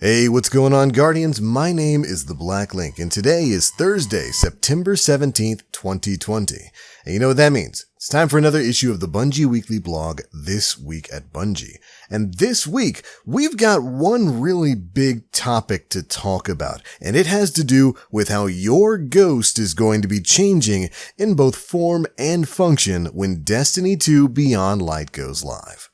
Hey, what's going on, Guardians? My name is The Black Link, and today is Thursday, September 17th, 2020. And you know what that means? It's time for another issue of the Bungie Weekly blog, This Week at Bungie. And this week, we've got one really big topic to talk about, and it has to do with how your ghost is going to be changing in both form and function when Destiny 2 Beyond Light goes live.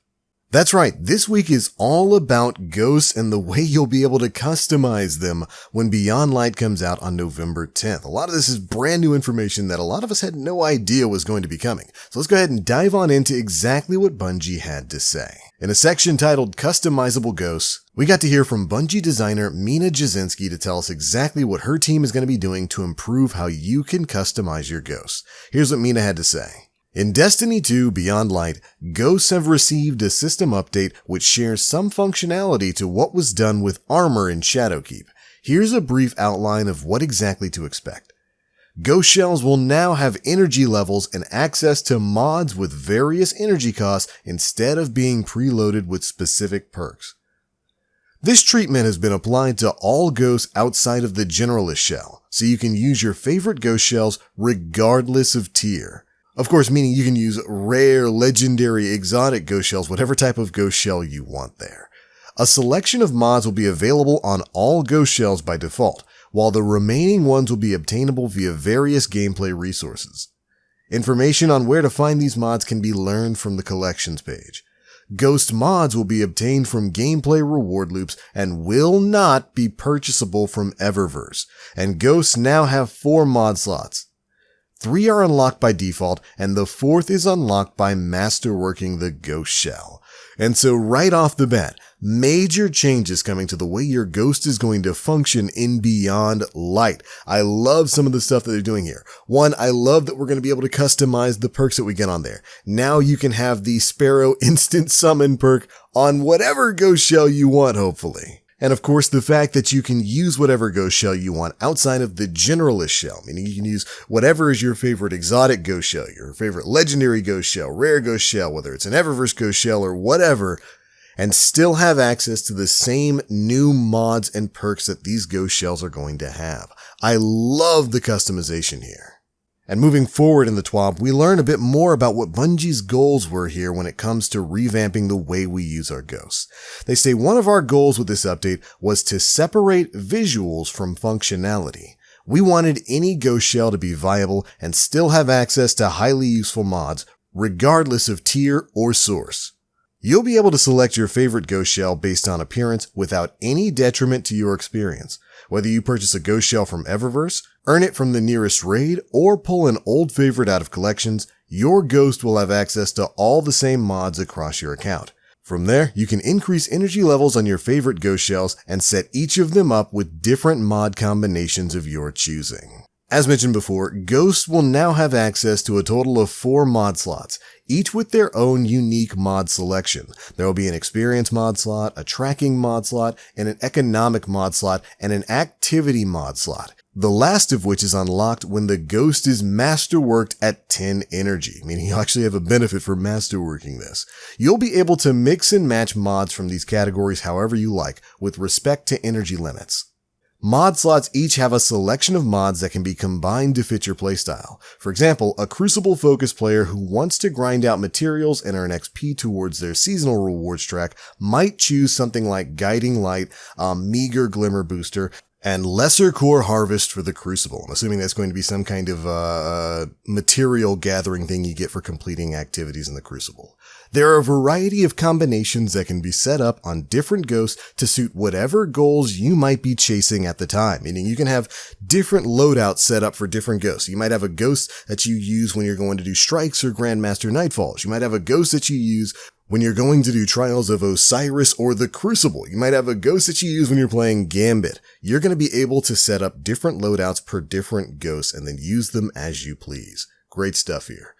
That's right, this week is all about ghosts and the way you'll be able to customize them when Beyond Light comes out on November 10th. A lot of this is brand new information that a lot of us had no idea was going to be coming. So let's go ahead and dive on into exactly what Bungie had to say. In a section titled Customizable Ghosts, we got to hear from Bungie designer Mina Jasinski to tell us exactly what her team is going to be doing to improve how you can customize your ghosts. Here's what Mina had to say. In Destiny 2 Beyond Light, ghosts have received a system update which shares some functionality to what was done with armor in Shadowkeep. Here's a brief outline of what exactly to expect. Ghost shells will now have energy levels and access to mods with various energy costs instead of being preloaded with specific perks. This treatment has been applied to all ghosts outside of the Generalist shell, so you can use your favorite ghost shells regardless of tier. Of course, meaning you can use rare, legendary, exotic ghost shells, whatever type of ghost shell you want there. A selection of mods will be available on all ghost shells by default, while the remaining ones will be obtainable via various gameplay resources. Information on where to find these mods can be learned from the collections page. Ghost mods will be obtained from gameplay reward loops and will not be purchasable from Eververse, and ghosts now have 4 mod slots. 3 are unlocked by default, and the 4th is unlocked by masterworking the ghost shell. And so right off the bat, major changes coming to the way your ghost is going to function in Beyond Light. I love some of the stuff that they're doing here. One, I love that we're going to be able to customize the perks that we get on there. Now you can have the Sparrow instant summon perk on whatever ghost shell you want, hopefully. And of course, the fact that you can use whatever ghost shell you want outside of the Generalist shell, meaning you can use whatever is your favorite exotic ghost shell, your favorite legendary ghost shell, rare ghost shell, whether it's an Eververse ghost shell or whatever, and still have access to the same new mods and perks that these ghost shells are going to have. I love the customization here. And moving forward in the TWAB, we learn a bit more about what Bungie's goals were here when it comes to revamping the way we use our ghosts. They say one of our goals with this update was to separate visuals from functionality. We wanted any ghost shell to be viable and still have access to highly useful mods, regardless of tier or source. You'll be able to select your favorite ghost shell based on appearance without any detriment to your experience. Whether you purchase a ghost shell from Eververse, earn it from the nearest raid, or pull an old favorite out of collections, your ghost will have access to all the same mods across your account. From there, you can increase energy levels on your favorite ghost shells and set each of them up with different mod combinations of your choosing. As mentioned before, ghosts will now have access to a total of 4 mod slots, each with their own unique mod selection. There will be an experience mod slot, a tracking mod slot, and an economic mod slot, and an activity mod slot. The last of which is unlocked when the ghost is masterworked at 10 energy, meaning you actually have a benefit for masterworking this. You'll be able to mix and match mods from these categories however you like, with respect to energy limits. Mod slots each have a selection of mods that can be combined to fit your playstyle. For example, a Crucible-focused player who wants to grind out materials and earn XP towards their seasonal rewards track might choose something like Guiding Light, Meager Glimmer Booster, and Lesser Core Harvest for the Crucible. I'm assuming that's going to be some kind of material gathering thing you get for completing activities in the Crucible. There are a variety of combinations that can be set up on different ghosts to suit whatever goals you might be chasing at the time, meaning you can have different loadouts set up for different ghosts. You might have a ghost that you use when you're going to do strikes or Grandmaster Nightfalls. You might have a ghost that you use when you're going to do Trials of Osiris or the Crucible. You might have a ghost that you use when you're playing Gambit. You're going to be able to set up different loadouts per different ghosts and then use them as you please. Great stuff here.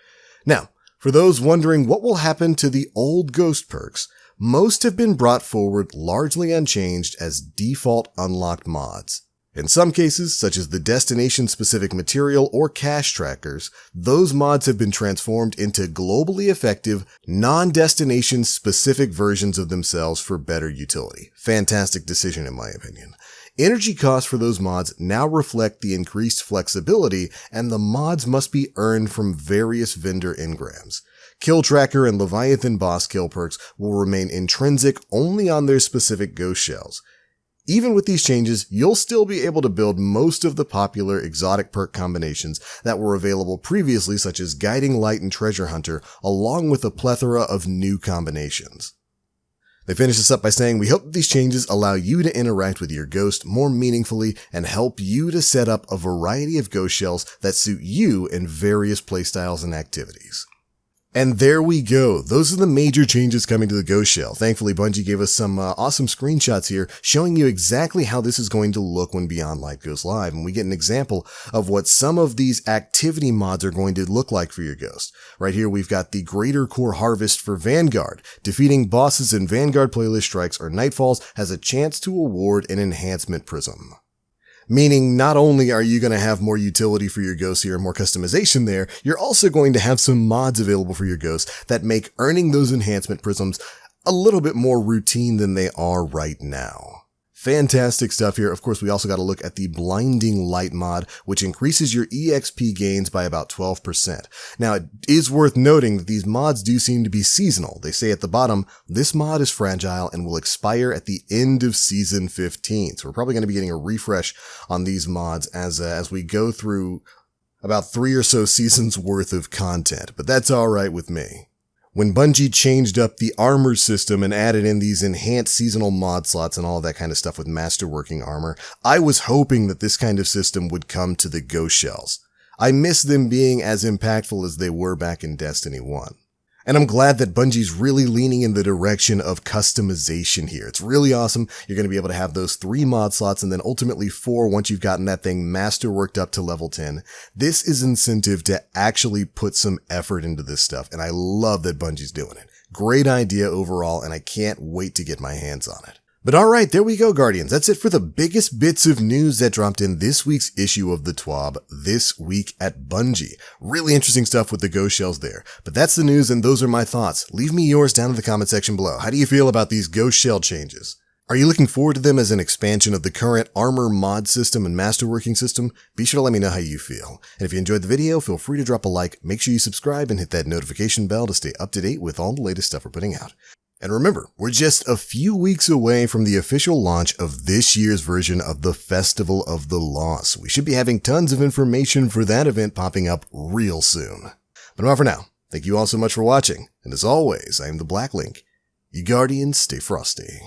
Now, for those wondering what will happen to the old ghost perks, most have been brought forward largely unchanged as default unlocked mods. In some cases, such as the destination-specific material or cache trackers, those mods have been transformed into globally effective, non-destination-specific versions of themselves for better utility. Fantastic decision in my opinion. Energy costs for those mods now reflect the increased flexibility, and the mods must be earned from various vendor engrams. Kill Tracker and Leviathan boss kill perks will remain intrinsic only on their specific ghost shells. Even with these changes, you'll still be able to build most of the popular exotic perk combinations that were available previously, such as Guiding Light and Treasure Hunter, along with a plethora of new combinations. They finish this up by saying, "We hope that these changes allow you to interact with your ghost more meaningfully and help you to set up a variety of ghost shells that suit you in various playstyles and activities." And there we go. Those are the major changes coming to the Ghost Shell. Thankfully, Bungie gave us some awesome screenshots here showing you exactly how this is going to look when Beyond Light goes live. And we get an example of what some of these activity mods are going to look like for your Ghost. Right here, we've got the Greater Core Harvest for Vanguard. Defeating bosses in Vanguard playlist strikes or nightfalls has a chance to award an enhancement prism. Meaning not only are you going to have more utility for your ghosts here and more customization there, you're also going to have some mods available for your ghosts that make earning those enhancement prisms a little bit more routine than they are right now. Fantastic stuff here. Of course, we also got to look at the Blinding Light mod, which increases your EXP gains by about 12%. Now, it is worth noting that these mods do seem to be seasonal. They say at the bottom, this mod is fragile and will expire at the end of Season 15. So we're probably going to be getting a refresh on these mods as we go through about 3 or so seasons worth of content, but that's all right with me. When Bungie changed up the armor system and added in these enhanced seasonal mod slots and all of that kind of stuff with Masterworking armor, I was hoping that this kind of system would come to the Ghost Shells. I miss them being as impactful as they were back in Destiny 1. And I'm glad that Bungie's really leaning in the direction of customization here. It's really awesome. You're going to be able to have those 3 mod slots and then ultimately 4 once you've gotten that thing masterworked up to level 10. This is incentive to actually put some effort into this stuff, and I love that Bungie's doing it. Great idea overall, and I can't wait to get my hands on it. But alright, there we go, Guardians. That's it for the biggest bits of news that dropped in this week's issue of the TWAB this week at Bungie. Really interesting stuff with the Ghost Shells there. But that's the news, and those are my thoughts. Leave me yours down in the comment section below. How do you feel about these Ghost Shell changes? Are you looking forward to them as an expansion of the current armor mod system and masterworking system? Be sure to let me know how you feel. And if you enjoyed the video, feel free to drop a like, make sure you subscribe, and hit that notification bell to stay up to date with all the latest stuff we're putting out. And remember, we're just a few weeks away from the official launch of this year's version of the Festival of the Lost. We should be having tons of information for that event popping up real soon. But enough for now. Thank you all so much for watching. And as always, I am the Black Link. You Guardians, stay frosty.